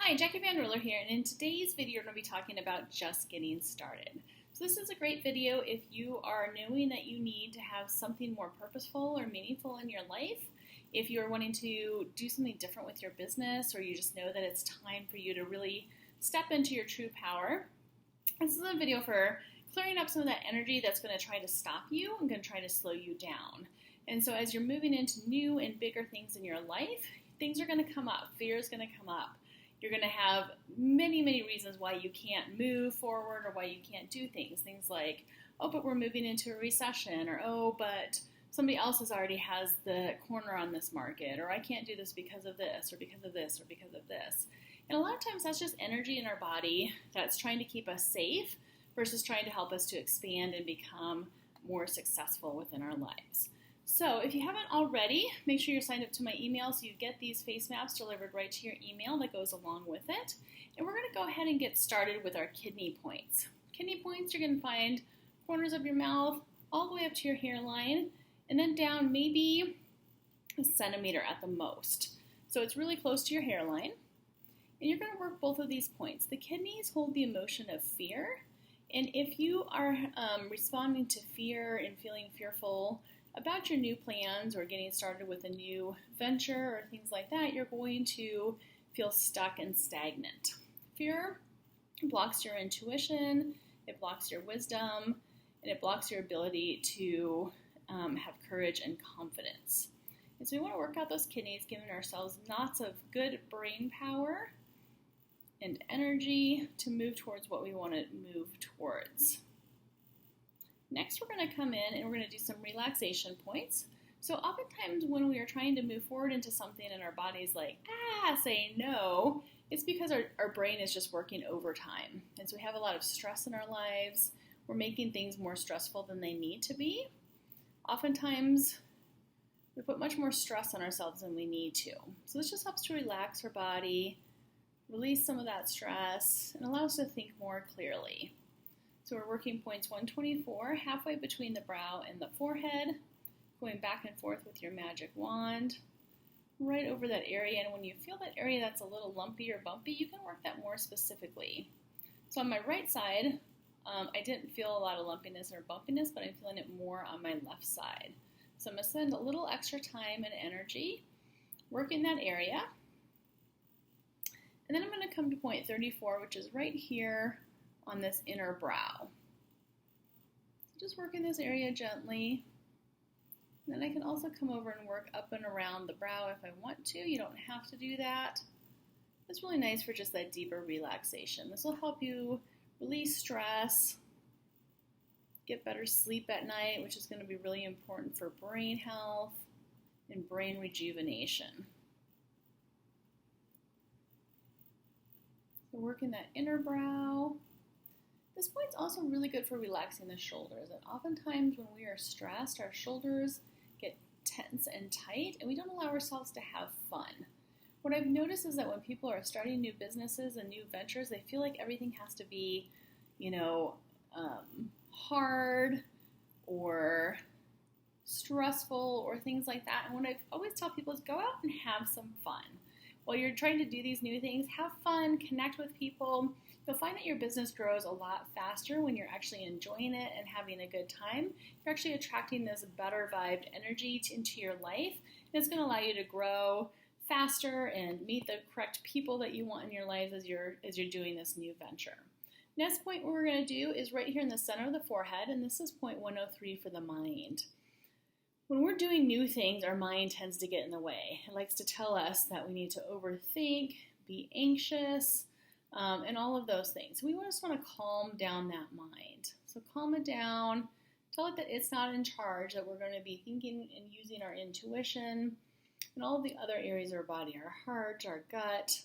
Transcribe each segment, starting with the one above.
Hi, Jackie Van Ruler here, and in today's video we're going to be talking about just getting started. So this is a great video if you are knowing that you need to have something more purposeful or meaningful in your life, if you're wanting to do something different with your business, or you just know that it's time for you to really step into your true power. This is a video for clearing up some of that energy that's going to try to stop you and going to try to slow you down. And so as you're moving into new and bigger things in your life, things are going to come up. Fear is going to come up. You're going to have many reasons why you can't move forward or why you can't do things. Things like, oh, but we're moving into a recession, or oh, but somebody else already has the corner on this market, or I can't do this because of this, or because of this, or because of this. And a lot of times that's just energy in our body that's trying to keep us safe versus trying to help us to expand and become more successful within our lives. So if you haven't already, make sure you're signed up to my email so you get these face maps delivered right to your email that goes along with it. And we're going to go ahead and get started with our kidney points. Kidney points you're going to find corners of your mouth all the way up to your hairline and then down maybe a centimeter at the most. So it's really close to your hairline. And you're going to work both of these points. The kidneys hold the emotion of fear. And if you are responding to fear and feeling fearful about your new plans or getting started with a new venture or things like that, you're going to feel stuck and stagnant. Fear blocks your intuition, it blocks your wisdom, and it blocks your ability to have courage and confidence. And so we want to work out those kidneys, giving ourselves lots of good brain power and energy to move towards what we want to move towards. Next, we're going to come in and we're going to do some relaxation points. So oftentimes when we are trying to move forward into something and our body's like, saying no, it's because our brain is just working overtime. And so we have a lot of stress in our lives. We're making things more stressful than they need to be. Oftentimes, we put much more stress on ourselves than we need to. So this just helps to relax our body, release some of that stress, and allow us to think more clearly. So we're working points 124, halfway between the brow and the forehead, going back and forth with your magic wand, right over that area. And when you feel that area that's a little lumpy or bumpy, you can work that more specifically. So on my right side, I didn't feel a lot of lumpiness or bumpiness, but I'm feeling it more on my left side. So I'm going to spend a little extra time and energy working that area. And then I'm going to come to point 34, which is right here on this inner brow. So just working this area gently. And then I can also come over and work up and around the brow if I want to. You don't have to do that. It's really nice for just that deeper relaxation. This will help you release stress, get better sleep at night, which is going to be really important for brain health and brain rejuvenation. So working that inner brow. This point's also really good for relaxing the shoulders. And oftentimes when we are stressed, our shoulders get tense and tight, and we don't allow ourselves to have fun. What I've noticed is that when people are starting new businesses and new ventures, they feel like everything has to be, hard or stressful or things like that. And what I've always tell people is go out and have some fun. While you're trying to do these new things, have fun, connect with people. You'll find that your business grows a lot faster when you're actually enjoying it and having a good time. You're actually attracting this better vibed energy into your life, and it's going to allow you to grow faster and meet the correct people that you want in your lives as you're doing this new venture. Next point we're going to do is right here in the center of the forehead, and this is point 103 for the mind. When we're doing new things, our mind tends to get in the way. It likes to tell us that we need to overthink, be anxious, and all of those things. We just want to calm down that mind. So calm it down, tell it that it's not in charge, that we're going to be thinking and using our intuition and all of the other areas of our body, our heart, our gut,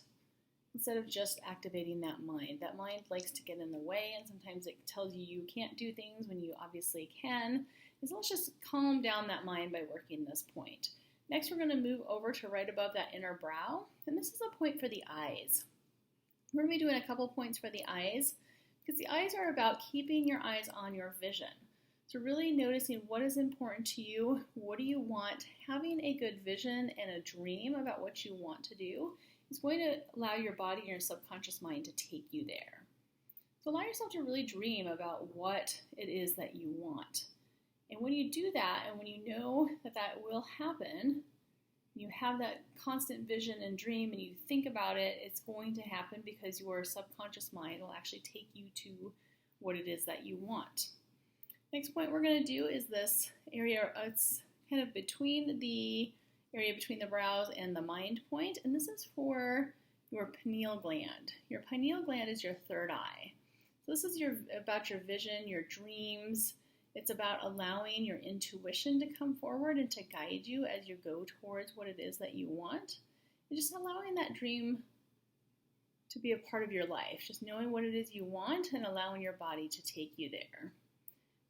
instead of just activating that mind. That mind likes to get in the way, and sometimes it tells you you can't do things when you obviously can. And so let's just calm down that mind by working this point. Next, we're going to move over to right above that inner brow, and this is a point for the eyes. We're going to be doing a couple points for the eyes, because the eyes are about keeping your eyes on your vision. So really noticing what is important to you, what do you want, having a good vision and a dream about what you want to do It's going to allow your body and your subconscious mind to take you there. So allow yourself to really dream about what it is that you want. And when you do that, and when you know that that will happen, you have that constant vision and dream, and you think about it, it's going to happen because your subconscious mind will actually take you to what it is that you want. Next point we're going to do is this area. It's kind of between the area between the brows and the mind point, and this is for your pineal gland. Your pineal gland is your third eye. So this is about your vision, your dreams. It's about allowing your intuition to come forward and to guide you as you go towards what it is that you want. And just allowing that dream to be a part of your life. Just knowing what it is you want and allowing your body to take you there.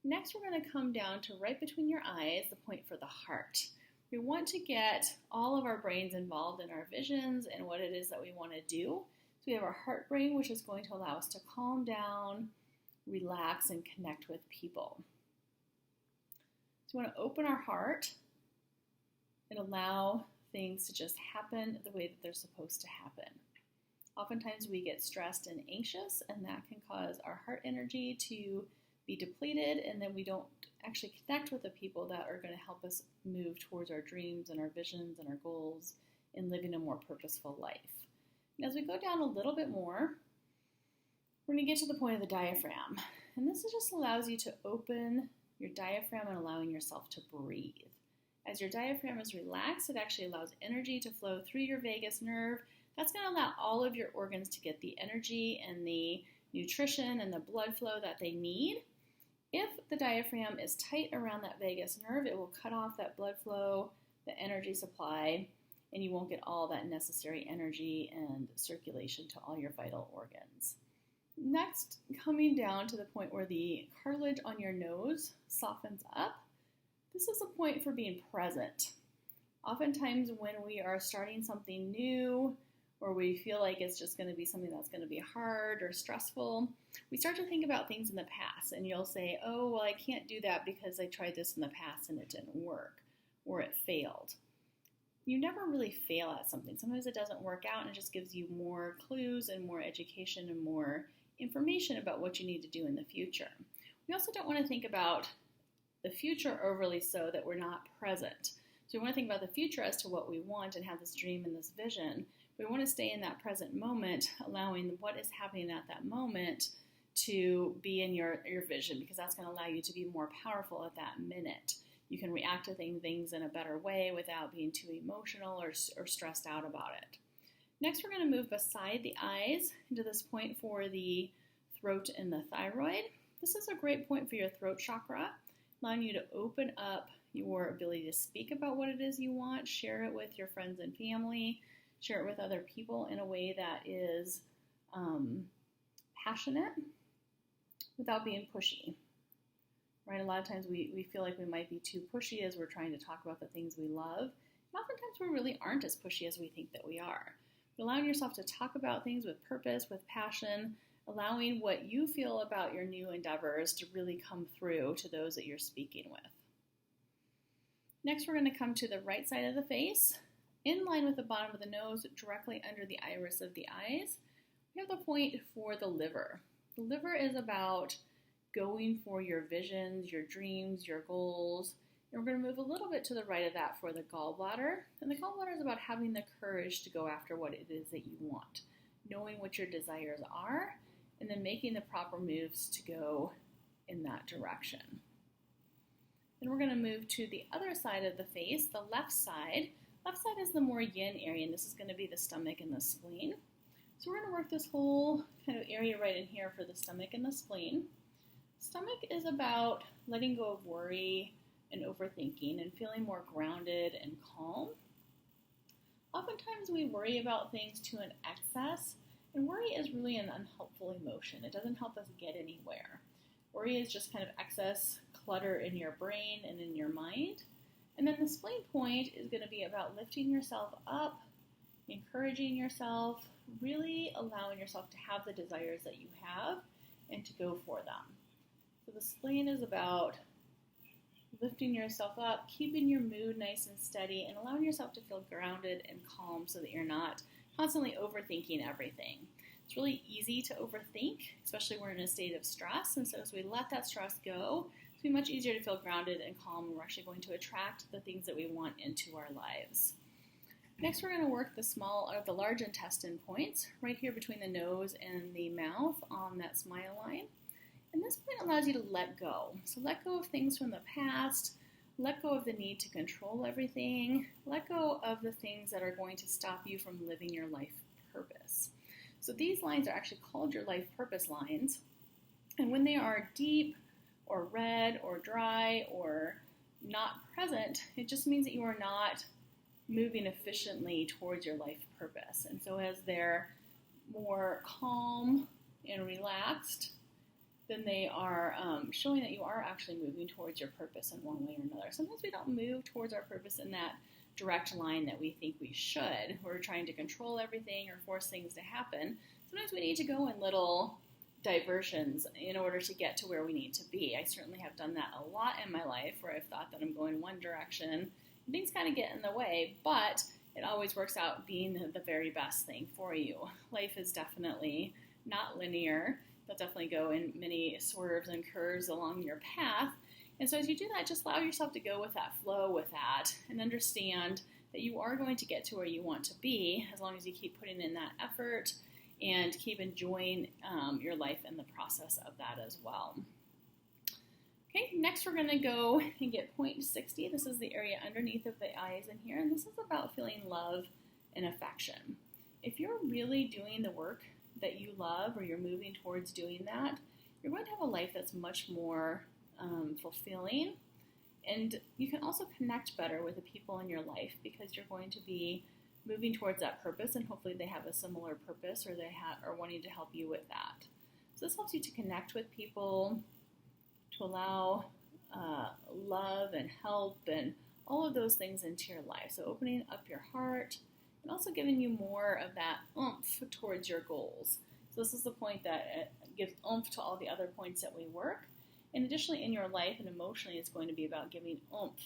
Next, we're going to come down to right between your eyes, the point for the heart. We want to get all of our brains involved in our visions and what it is that we want to do. So we have our heart brain, which is going to allow us to calm down, relax, and connect with people. So we want to open our heart and allow things to just happen the way that they're supposed to happen. Oftentimes we get stressed and anxious, and that can cause our heart energy to be depleted, and then we don't actually connect with the people that are going to help us move towards our dreams and our visions and our goals in living a more purposeful life. And as we go down a little bit more, we're going to get to the point of the diaphragm. And this just allows you to open your diaphragm and allowing yourself to breathe. As your diaphragm is relaxed, it actually allows energy to flow through your vagus nerve. That's going to allow all of your organs to get the energy and the nutrition and the blood flow that they need. If the diaphragm is tight around that vagus nerve, it will cut off that blood flow, the energy supply, and you won't get all that necessary energy and circulation to all your vital organs. Next, coming down to the point where the cartilage on your nose softens up, this is a point for being present. Oftentimes when we are starting something new, or we feel like it's just going to be something that's going to be hard or stressful, we start to think about things in the past, and you'll say, oh, well, I can't do that because I tried this in the past and it didn't work, or it failed. You never really fail at something. Sometimes it doesn't work out, and it just gives you more clues and more education and more information about what you need to do in the future. We also don't want to think about the future overly so that we're not present. So we want to think about the future as to what we want and have this dream and this vision. We want to stay in that present moment, allowing what is happening at that moment to be in your vision, because that's going to allow you to be more powerful at that minute. You can react to things in a better way without being too emotional or stressed out about it. Next, we're going to move beside the eyes into this point for the throat and the thyroid. This is a great point for your throat chakra, allowing you to open up your ability to speak about what it is you want, share it with your friends and family, share it with other people in a way that is passionate without being pushy. Right? A lot of times we feel like we might be too pushy as we're trying to talk about the things we love. And oftentimes we really aren't as pushy as we think that we are. Allowing yourself to talk about things with purpose, with passion, allowing what you feel about your new endeavors to really come through to those that you're speaking with. Next, we're going to come to the right side of the face, in line with the bottom of the nose, directly under the iris of the eyes. We have the point for the liver. The liver is about going for your visions, your dreams, your goals. And we're going to move a little bit to the right of that for the gallbladder. And the gallbladder is about having the courage to go after what it is that you want, knowing what your desires are, and then making the proper moves to go in that direction. Then we're going to move to the other side of the face, the left side. Left side is the more yin area, and this is going to be the stomach and the spleen. So we're going to work this whole kind of area right in here for the stomach and the spleen. Stomach is about letting go of worry and overthinking and feeling more grounded and calm. Oftentimes we worry about things to an excess, and worry is really an unhelpful emotion. It doesn't help us get anywhere. Worry is just kind of excess clutter in your brain and in your mind. And then the spleen point is going to be about lifting yourself up, encouraging yourself, really allowing yourself to have the desires that you have and to go for them. So the spleen is about lifting yourself up, keeping your mood nice and steady, and allowing yourself to feel grounded and calm so that you're not constantly overthinking everything. It's really easy to overthink, especially when we're in a state of stress. And so as we let that stress go, it's going to be much easier to feel grounded and calm, and we're actually going to attract the things that we want into our lives. Next, we're going to work the large intestine points right here between the nose and the mouth on that smile line. And this point allows you to let go. So let go of things from the past, let go of the need to control everything, let go of the things that are going to stop you from living your life purpose. So these lines are actually called your life purpose lines. And when they are deep or red or dry or not present, it just means that you are not moving efficiently towards your life purpose. And so as they're more calm and relaxed, then they are showing that you are actually moving towards your purpose in one way or another. Sometimes we don't move towards our purpose in that direct line that we think we should. We're trying to control everything or force things to happen. Sometimes we need to go in little diversions in order to get to where we need to be. I certainly have done that a lot in my life where I've thought that I'm going one direction and things kind of get in the way, but it always works out being the very best thing for you. Life is definitely not linear. They'll definitely go in many swerves and curves along your path. And so as you do that, just allow yourself to go with that flow with that and understand that you are going to get to where you want to be as long as you keep putting in that effort and keep enjoying your life in the process of that as well. Okay, next we're going to go and get point 60. This is the area underneath of the eyes in here, and this is about feeling love and affection. If you're really doing the work that you love or you're moving towards doing that, you're going to have a life that's much more fulfilling, and you can also connect better with the people in your life because you're going to be moving towards that purpose, and hopefully they have a similar purpose or they are wanting to help you with that. So this helps you to connect with people, to allow love and help and all of those things into your life. So opening up your heart and also giving you more of that oomph towards your goals. So this is the point that gives oomph to all the other points that we work. And additionally, in your life and emotionally, it's going to be about giving oomph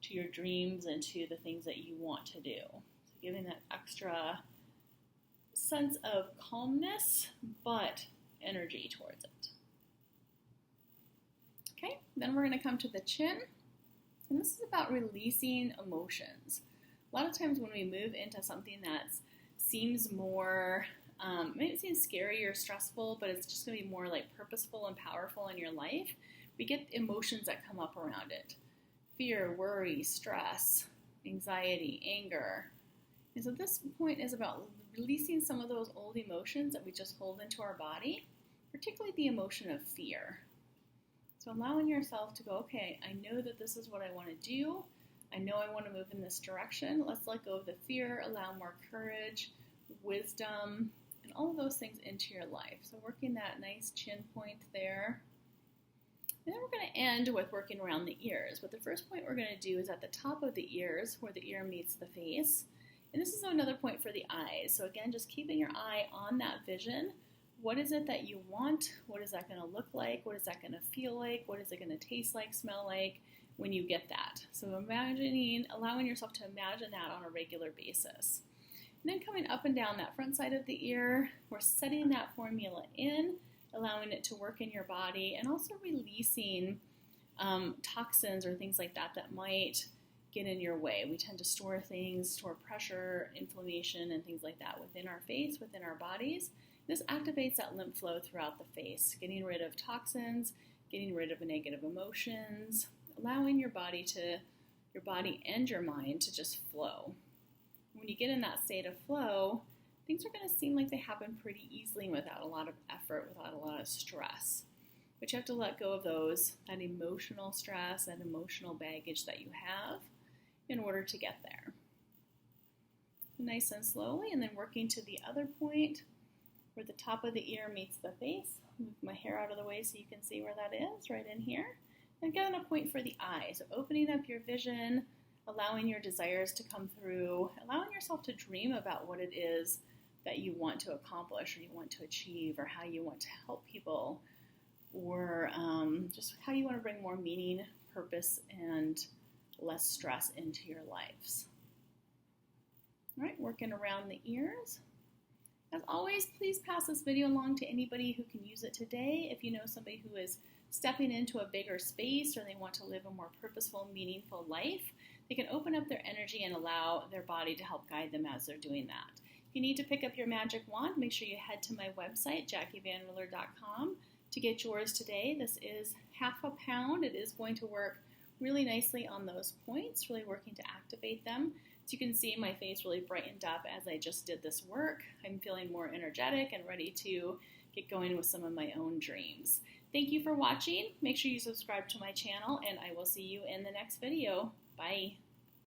to your dreams and to the things that you want to do. So giving that extra sense of calmness, but energy towards it. Okay, then we're going to come to the chin. And this is about releasing emotions. A lot of times when we move into something that seems more, maybe it seems scary or stressful, but it's just going to be more like purposeful and powerful in your life, we get emotions that come up around it. Fear, worry, stress, anxiety, anger. And so this point is about releasing some of those old emotions that we just hold into our body, particularly the emotion of fear. So allowing yourself to go, okay, I know that this is what I want to do. I know I want to move in this direction. Let's let go of the fear, allow more courage, wisdom, and all of those things into your life. So working that nice chin point there. And then we're going to end with working around the ears. But the first point we're going to do is at the top of the ears, where the ear meets the face. And this is another point for the eyes. So again, just keeping your eye on that vision. What is it that you want? What is that going to look like? What is that going to feel like? What is it going to taste like, smell like when you get that? So allowing yourself to imagine that on a regular basis. And then coming up and down that front side of the ear, we're setting that formula in, allowing it to work in your body, and also releasing toxins or things like that that might get in your way. We tend to store things, store pressure, inflammation, and things like that within our face, within our bodies. This activates that lymph flow throughout the face, getting rid of toxins, getting rid of negative emotions, allowing your body and your mind to just flow. When you get in that state of flow, things are going to seem like they happen pretty easily without a lot of effort, without a lot of stress. But you have to let go of that emotional stress, that emotional baggage that you have in order to get there. Nice and slowly, and then working to the other point where the top of the ear meets the face. Move my hair out of the way so you can see where that is, right in here. And again, a point for the eye. So opening up your vision, allowing your desires to come through, allowing yourself to dream about what it is that you want to accomplish or you want to achieve or how you want to help people or just how you want to bring more meaning, purpose, and less stress into your lives. All right, working around the ears. As always, please pass this video along to anybody who can use it today. If you know somebody who is stepping into a bigger space or they want to live a more purposeful, meaningful life, they can open up their energy and allow their body to help guide them as they're doing that. If you need to pick up your magic wand, make sure you head to my website, JackieVanWiller.com, to get yours today. This is half a pound. It is going to work really nicely on those points, really working to activate them. As you can see, my face really brightened up as I just did this work. I'm feeling more energetic and ready to get going with some of my own dreams. Thank you for watching. Make sure you subscribe to my channel, and I will see you in the next video. Bye.